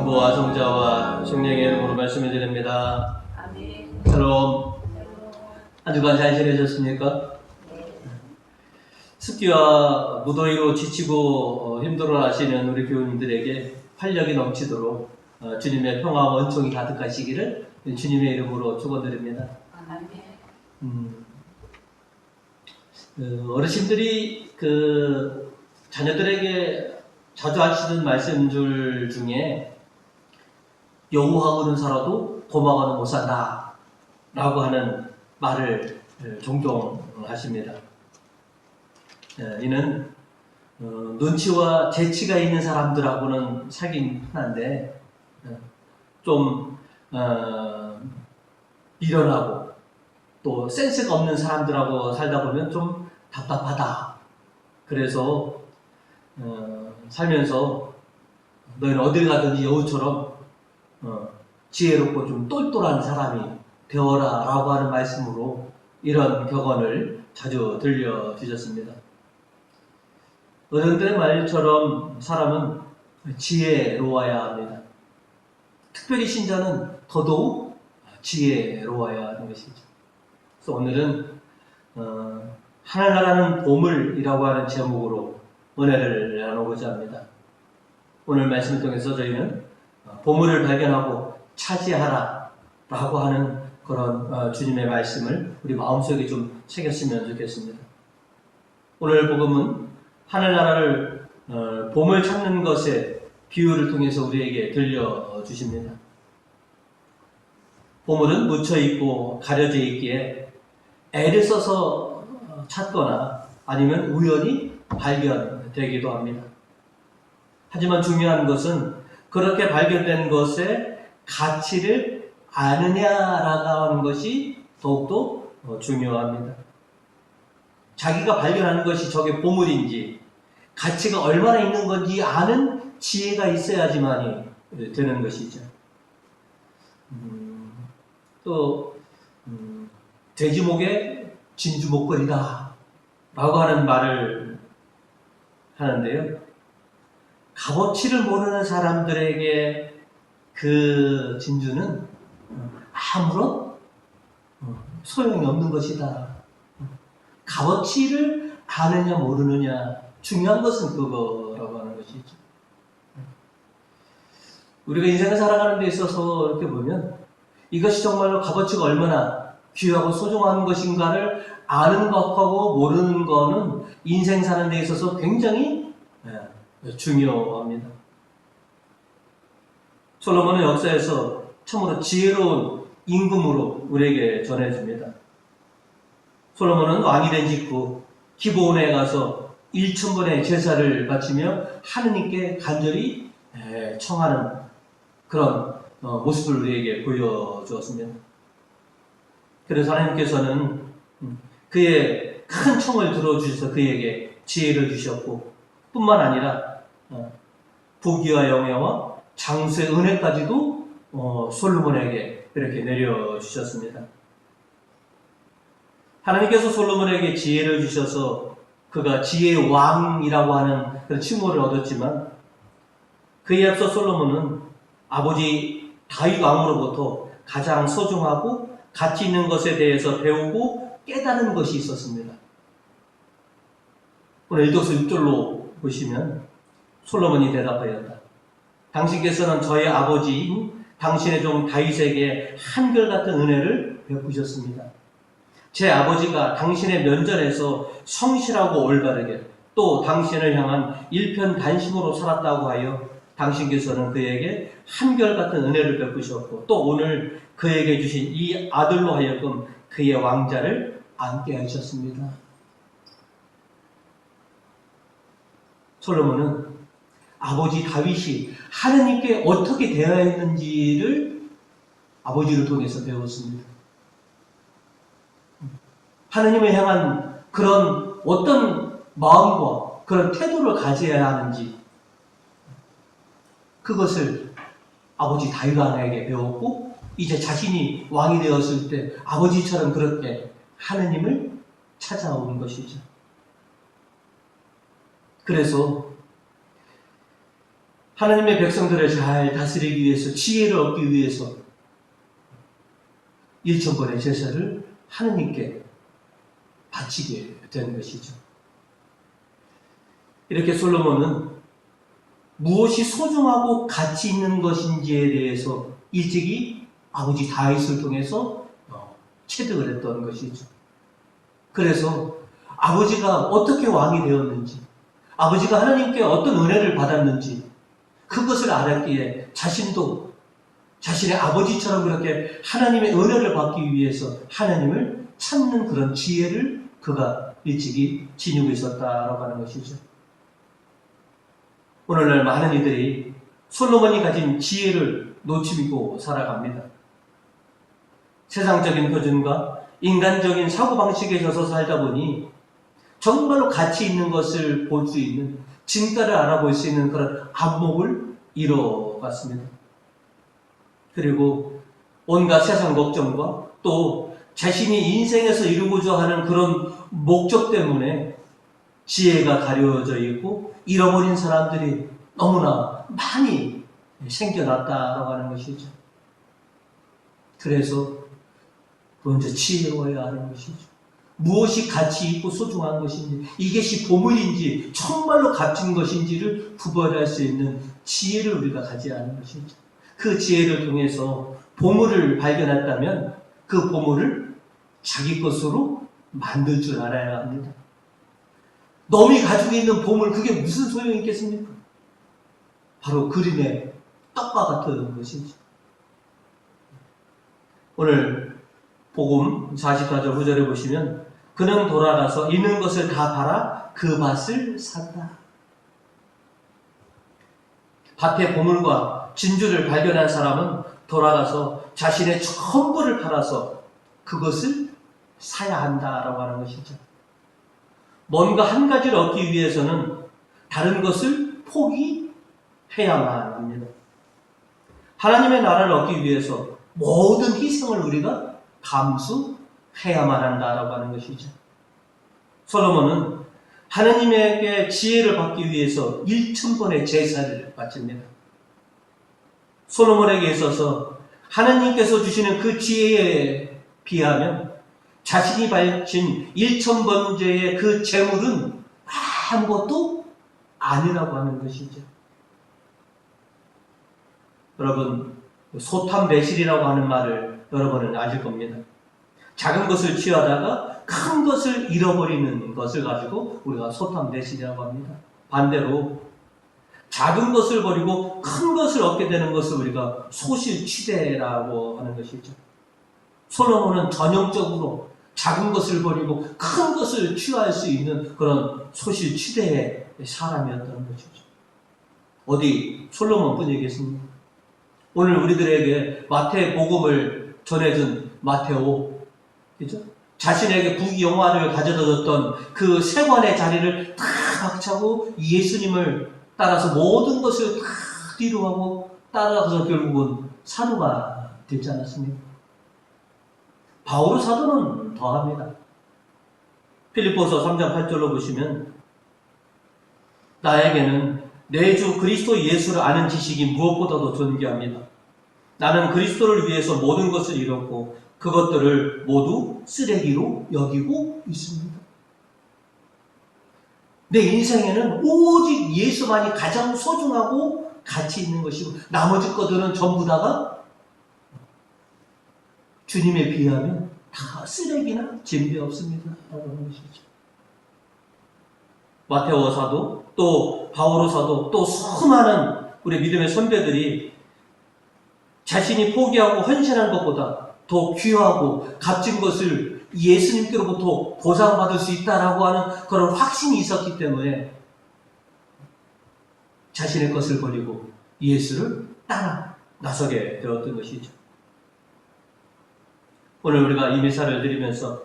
성부와 성자와 성령의 이름으로 말씀을 드립니다. 아멘. 샬롬. 한 주간 잘 지내셨습니까? 습기와 무더위로 지치고 힘들어하시는 우리 교우님들에게 활력이 넘치도록 주님의 평화와 원총이 가득하시기를 주님의 이름으로 축원드립니다. 아멘. 어르신들이 자녀들에게 자주 하시는 말씀들 중에 여호와하고는 살아도 도망하는 못 산다 라고 하는 말을 종종 하십니다. 이는 눈치와 재치가 있는 사람들하고는 사귀긴 한데 좀 미련하고 또 센스가 없는 사람들하고 살다 보면 좀 답답하다. 그래서 살면서 너희는 어딜 가든지 여우처럼 지혜롭고 좀 똘똘한 사람이 되어라 라고 하는 말씀으로 이런 격언을 자주 들려주셨습니다. 어른들의 말처럼 사람은 지혜로워야 합니다. 특별히 신자는 더더욱 지혜로워야 하는 것이죠. 그래서 오늘은 하나님의 보물이라고 하는 제목으로 은혜를 나누고자 합니다. 오늘 말씀을 통해서 저희는 보물을 발견하고 차지하라 라고 하는 그런 주님의 말씀을 우리 마음속에 좀 새겼으면 좋겠습니다. 오늘 복음은 하늘나라를 보물 찾는 것의 비유를 통해서 우리에게 들려주십니다. 보물은 묻혀있고 가려져 있기에 애를 써서 찾거나 아니면 우연히 발견되기도 합니다. 하지만 중요한 것은 그렇게 발견된 것의 가치를 아느냐라고 하는 것이 더욱더 중요합니다. 자기가 발견하는 것이 저게 보물인지 가치가 얼마나 있는 건지 아는 지혜가 있어야지만이 되는 것이죠. 또 돼지목에 진주 목걸이다 라고 하는 말을 하는데요. 값어치를 모르는 사람들에게 그 진주는 아무런 소용이 없는 것이다. 값어치를 아느냐 모르느냐 중요한 것은 그거라고 하는 것이죠. 우리가 인생을 살아가는 데 있어서 이렇게 보면 이것이 정말로 값어치가 얼마나 귀하고 소중한 것인가를 아는 것하고 모르는 거는 인생 사는 데 있어서 굉장히 중요합니다. 솔로몬은 역사에서 참으로 지혜로운 임금으로 우리에게 전해줍니다. 솔로몬은 왕이 된 직후 기브온에 가서 1000번의 제사를 바치며 하느님께 간절히 청하는 그런 모습을 우리에게 보여주었습니다. 그래서 하나님께서는 그의 큰 청을 들어주셔서 그에게 지혜를 주셨고 뿐만 아니라 부귀와 영예와 장수의 은혜까지도 솔로몬에게 이렇게 내려주셨습니다. 하나님께서 솔로몬에게 지혜를 주셔서 그가 지혜의 왕이라고 하는 그런 칭호를 얻었지만 그에 앞서 솔로몬은 아버지 다윗 왕으로부터 가장 소중하고 가치 있는 것에 대해서 배우고 깨달은 것이 있었습니다. 오늘 1독서 6절로 보시면 솔로몬이 대답하였다. 당신께서는 저의 아버지인 당신의 종 다윗에게 한결같은 은혜를 베푸셨습니다. 제 아버지가 당신의 면전에서 성실하고 올바르게 또 당신을 향한 일편단심으로 살았다고 하여 당신께서는 그에게 한결같은 은혜를 베푸셨고 또 오늘 그에게 주신 이 아들로 하여금 그의 왕자를 앉게 하셨습니다. 솔로몬은 아버지 다윗이 하느님께 어떻게 대해야 했는지를 아버지를 통해서 배웠습니다. 하느님을 향한 그런 어떤 마음과 그런 태도를 가져야 하는지 그것을 아버지 다윗 왕에게 배웠고 이제 자신이 왕이 되었을 때 아버지처럼 그렇게 하느님을 찾아온 것이죠. 그래서 하나님의 백성들을 잘 다스리기 위해서, 지혜를 얻기 위해서 1,000번의 제사를 하느님께 바치게 된 것이죠. 이렇게 솔로몬은 무엇이 소중하고 가치 있는 것인지에 대해서 일찍이 아버지 다윗을 통해서 체득을 했던 것이죠. 그래서 아버지가 어떻게 왕이 되었는지, 아버지가 하나님께 어떤 은혜를 받았는지 그것을 알았기에 자신도 자신의 아버지처럼 그렇게 하나님의 은혜를 받기 위해서 하나님을 찾는 그런 지혜를 그가 일찍이 지니고 있었다라고 하는 것이죠. 오늘날 많은 이들이 솔로몬이 가진 지혜를 놓치고 살아갑니다. 세상적인 표준과 인간적인 사고방식에 져서 살다 보니 정말로 가치 있는 것을 볼 수 있는, 진가를 알아볼 수 있는 그런 안목을 잃어갔습니다. 그리고 온갖 세상 걱정과 또 자신이 인생에서 이루고자 하는 그런 목적 때문에 지혜가 가려져 있고 잃어버린 사람들이 너무나 많이 생겨났다라고 하는 것이죠. 그래서 먼저 지혜로워야 하는 것이죠. 무엇이 가치 있고 소중한 것인지, 이것이 보물인지 정말로 값진 것인지를 구별할 수 있는 지혜를 우리가 가져야 하는 것이죠. 그 지혜를 통해서 보물을 발견했다면 그 보물을 자기 것으로 만들 줄 알아야 합니다. 남이 가지고 있는 보물, 그게 무슨 소용이 있겠습니까? 바로 그림의 떡과 같은 것이죠. 오늘 복음 44절 후절에 보시면 그는 돌아가서 있는 것을 다 팔아 그 밭을 샀다. 밭의 보물과 진주를 발견한 사람은 돌아가서 자신의 전부를 팔아서 그것을 사야 한다라고 하는 것이죠. 뭔가 한 가지를 얻기 위해서는 다른 것을 포기해야만 합니다. 하나님의 나라를 얻기 위해서 모든 희생을 우리가 감수해야만 한다라고 하는 것이죠. 솔로몬은 하나님에게 지혜를 받기 위해서 1,000번의 제사를 바칩니다. 솔로몬에게 있어서 하나님께서 주시는 그 지혜에 비하면 자신이 바친 1,000번째의 그 재물은 아무것도 아니라고 하는 것이죠. 여러분, 소탐 매실이라고 하는 말을 여러분은 아실 겁니다. 작은 것을 취하다가 큰 것을 잃어버리는 것을 가지고 우리가 소탐 매실이라고 합니다. 반대로 작은 것을 버리고 큰 것을 얻게 되는 것을 우리가 소실취대라고 하는 것이죠. 솔로몬은 전형적으로 작은 것을 버리고 큰 것을 취할 수 있는 그런 소실취대의 사람이었다는 것이죠. 어디 솔로몬뿐이겠습니까? 오늘 우리들에게 마태복음을 전해준 마테오, 그죠? 자신에게 부귀영화를 가져다 줬던 그 세관의 자리를 다 박차고 예수님을 따라서 모든 것을 다 뒤로 하고 따라가서 결국은 사도가 되지 않았습니까? 바오로 사도는 더합니다. 필립보서 3장 8절로 보시면 나에게는 내 주 그리스도 예수를 아는 지식이 무엇보다도 존귀합니다. 나는 그리스도를 위해서 모든 것을 잃었고 그것들을 모두 쓰레기로 여기고 있습니다. 내 인생에는 오직 예수만이 가장 소중하고 가치 있는 것이고 나머지 것들은 전부 다가 주님에 비하면 다 쓰레기나 진배 없습니다. 라는 것이죠. 마테오 사도, 또 바오로 사도, 또 수많은 우리 믿음의 선배들이 자신이 포기하고 헌신한 것보다 더 귀하고 값진 것을 예수님께로부터 보상받을 수 있다라고 하는 그런 확신이 있었기 때문에 자신의 것을 버리고 예수를 따라 나서게 되었던 것이죠. 오늘 우리가 이 미사를 드리면서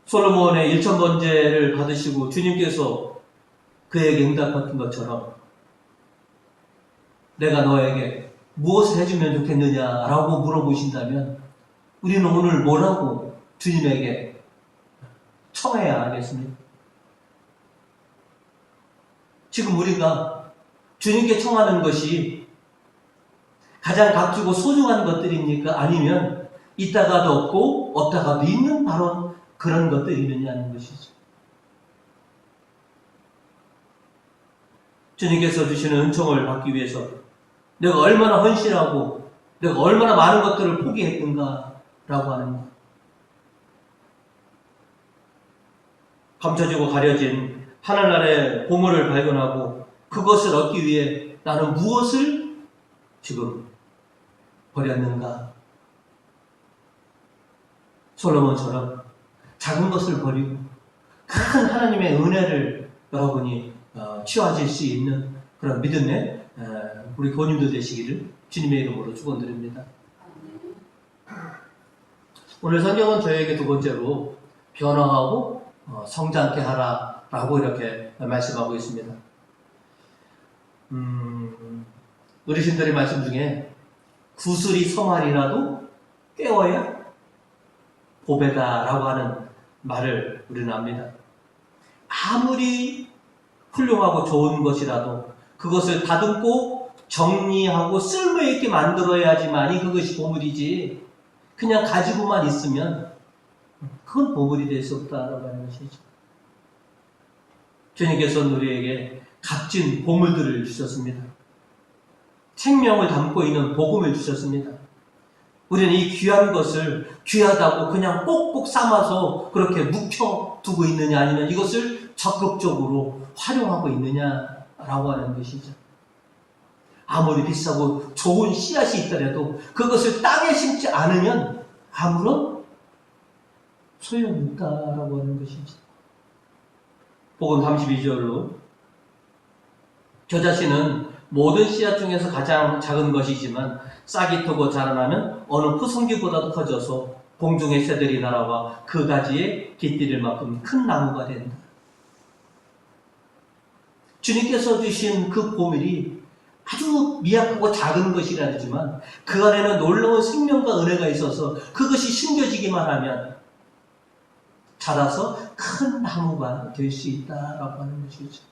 솔로몬의 1,000번제를 받으시고 주님께서 그에게 응답하신 것처럼 내가 너에게 무엇을 해주면 좋겠느냐라고 물어보신다면 우리는 오늘 뭐라고 주님에게 청해야 하겠습니까? 지금 우리가 주님께 청하는 것이 가장 값지고 소중한 것들입니까? 아니면 있다가도 없고 없다가도 있는 바로 그런 것들이느냐는 것이죠. 주님께서 주시는 은총을 받기 위해서 내가 얼마나 헌신하고 내가 얼마나 많은 것들을 포기했는가라고 하는 것. 감춰지고 가려진 하늘나라의 보물을 발견하고 그것을 얻기 위해 나는 무엇을 지금 버렸는가? 솔로몬처럼 작은 것을 버리고 큰 하나님의 은혜를 여러분이 취하실 수 있는 그런 믿음의 우리 교님도 되시기를 주님의 이름으로 축원드립니다. 오늘 성경은 저에게 두 번째로 변화하고 성장케 하라라고 이렇게 말씀하고 있습니다. 어르신들의 말씀 중에 구슬이 서말이라도 깨워야 보배다라고 하는 말을 우리는 압니다. 아무리 훌륭하고 좋은 것이라도 그것을 다듬고 정리하고 쓸모있게 만들어야지만이 그것이 보물이지 그냥 가지고만 있으면 그건 보물이 될 수 없다라고 하는 것이죠. 주님께서는 우리에게 값진 보물들을 주셨습니다. 생명을 담고 있는 복음을 주셨습니다. 우리는 이 귀한 것을 귀하다고 그냥 꼭꼭 삼아서 그렇게 묵혀두고 있느냐 아니면 이것을 적극적으로 활용하고 있느냐라고 하는 것이죠. 아무리 비싸고 좋은 씨앗이 있더라도 그것을 땅에 심지 않으면 아무런 소용이 없다라고 하는 것이죠. 복음 32절로 저 자신은 모든 씨앗 중에서 가장 작은 것이지만 싹이 트고 자라나면 어느 푸승기보다도 커져서 공중의 새들이 날아와 그 가지에 깃들일 만큼 큰 나무가 된다. 주님께서 주신 그 보물이 아주 미약하고 작은 것이라지만 그 안에는 놀라운 생명과 은혜가 있어서 그것이 심겨지기만 하면 자라서 큰 나무가 될 수 있다라고 하는 것이죠.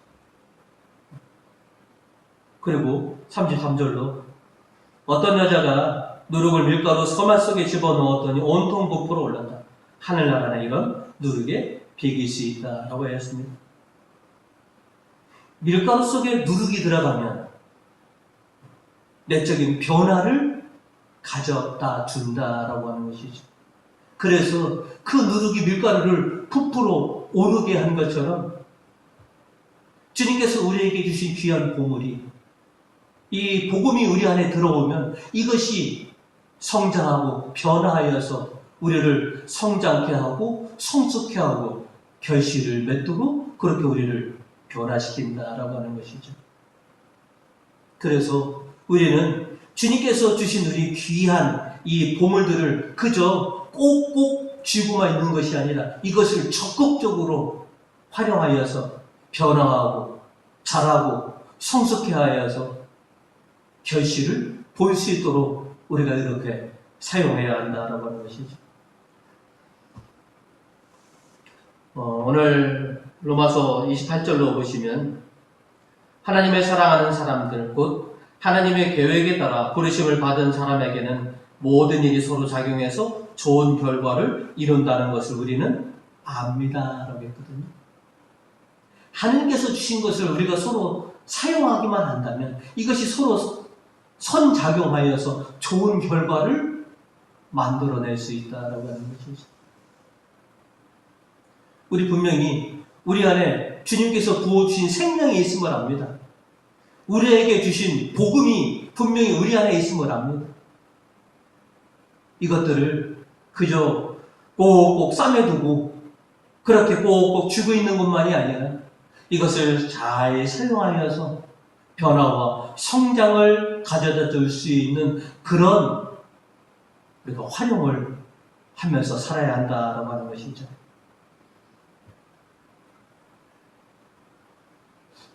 그리고 33절로 어떤 여자가 누룩을 밀가루 서말 속에 집어넣었더니 온통 부풀어 올랐다. 하늘나라는 이런 누룩에 비길 수 있다라고 했습니다. 밀가루 속에 누룩이 들어가면 내적인 변화를 가져다 준다라고 하는 것이죠. 그래서 그 누룩이 밀가루를 부풀어 오르게 한 것처럼 주님께서 우리에게 주신 귀한 보물이 이 복음이 우리 안에 들어오면 이것이 성장하고 변화하여서 우리를 성장케 하고 성숙케 하고 결실을 맺도록 그렇게 우리를 변화시킨다라고 하는 것이죠. 그래서 우리는 주님께서 주신 우리 귀한 이 보물들을 그저 꼭꼭 쥐고만 있는 것이 아니라 이것을 적극적으로 활용하여서 변화하고 자라고 성숙해 하여서 결실을 볼 수 있도록 우리가 이렇게 사용해야 한다라고 하는 것이죠. 오늘 로마서 28절로 보시면 하나님의 사랑하는 사람들 곧 하나님의 계획에 따라 부르심을 받은 사람에게는 모든 일이 서로 작용해서 좋은 결과를 이룬다는 것을 우리는 압니다 라고 했거든요. 하나님께서 주신 것을 우리가 서로 사용하기만 한다면 이것이 서로 선작용하여서 좋은 결과를 만들어낼 수 있다라고 하는 것이죠. 우리 분명히 우리 안에 주님께서 부어주신 생명이 있음을 압니다. 우리에게 주신 복음이 분명히 우리 안에 있음을 압니다. 이것들을 그저 꼭꼭 싸매두고 그렇게 꼭꼭 쥐고 있는 것만이 아니라 이것을 잘 사용하여서 변화와 성장을 가져다 줄 수 있는 그런 우리가 활용을 하면서 살아야 한다라고 하는 것이죠.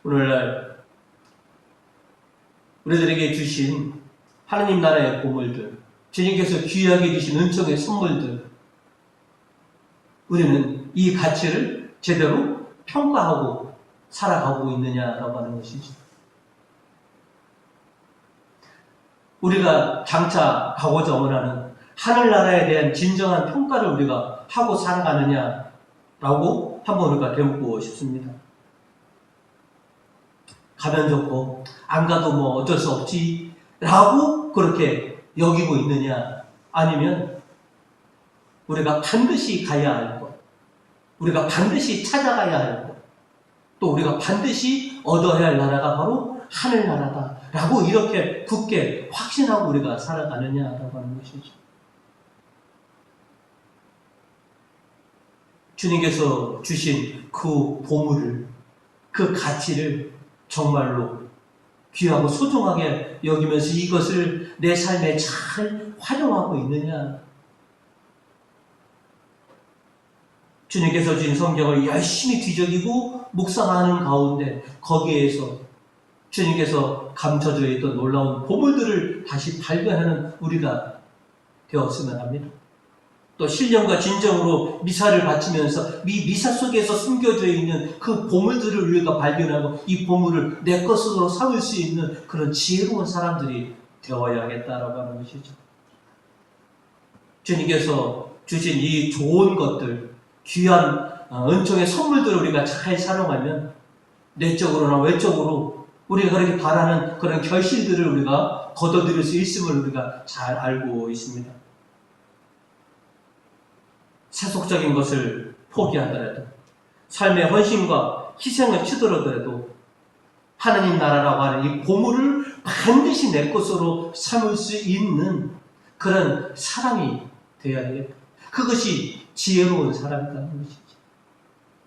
오늘날 우리들에게 주신 하나님 나라의 보물들, 주님께서 귀하게 주신 은총의 선물들, 우리는 이 가치를 제대로 평가하고 살아가고 있느냐라고 하는 것이죠. 우리가 장차 가고자 원하는 하늘나라에 대한 진정한 평가를 우리가 하고 살아가느냐라고 한번 우리가 되묻고 싶습니다. 가면 좋고 안 가도 뭐 어쩔 수 없지 라고 그렇게 여기고 있느냐, 아니면 우리가 반드시 가야 할 것, 우리가 반드시 찾아가야 할 것, 또 우리가 반드시 얻어야 할 나라가 바로 하늘나라다 라고 이렇게 굳게 확신하고 우리가 살아가느냐라고 하는 것이죠. 주님께서 주신 그 보물을, 그 가치를 정말로 귀하고 소중하게 여기면서 이것을 내 삶에 잘 활용하고 있느냐. 주님께서 주신 성경을 열심히 뒤적이고 묵상하는 가운데 거기에서 주님께서 감춰져 있던 놀라운 보물들을 다시 발견하는 우리가 되었으면 합니다. 또 신령과 진정으로 미사를 바치면서 미사 속에서 숨겨져 있는 그 보물들을 우리가 발견하고 이 보물을 내 것으로 삼을 수 있는 그런 지혜로운 사람들이 되어야겠다라고 하는 것이죠. 주님께서 주신 이 좋은 것들, 귀한 은총의 선물들을 우리가 잘 사용하면 내적으로나 외적으로 우리가 그렇게 바라는 그런 결실들을 우리가 거둬들일 수 있음을 우리가 잘 알고 있습니다. 세속적인 것을 포기하더라도, 삶의 헌신과 희생을 치더라도 하나님 나라라고 하는 이 보물을 반드시 내 것으로 삼을 수 있는 그런 사람이 되어야 되겠다. 그것이 지혜로운 사람이라는 것이죠.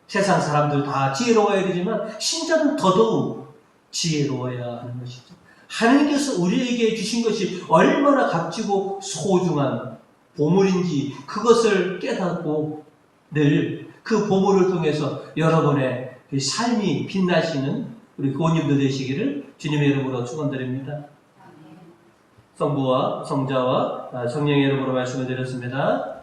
세상 사람들 다 지혜로워야 되지만 신자는 더더욱 지혜로워야 하는 것이죠. 하나님께서 우리에게 주신 것이 얼마나 값지고 소중한 보물인지 그것을 깨닫고 늘 그 보물을 통해서 여러분의 삶이 빛나시는 우리 교우님들 되시기를 주님의 이름으로 축원드립니다. 성부와 성자와 성령의 이름으로 말씀을 드렸습니다.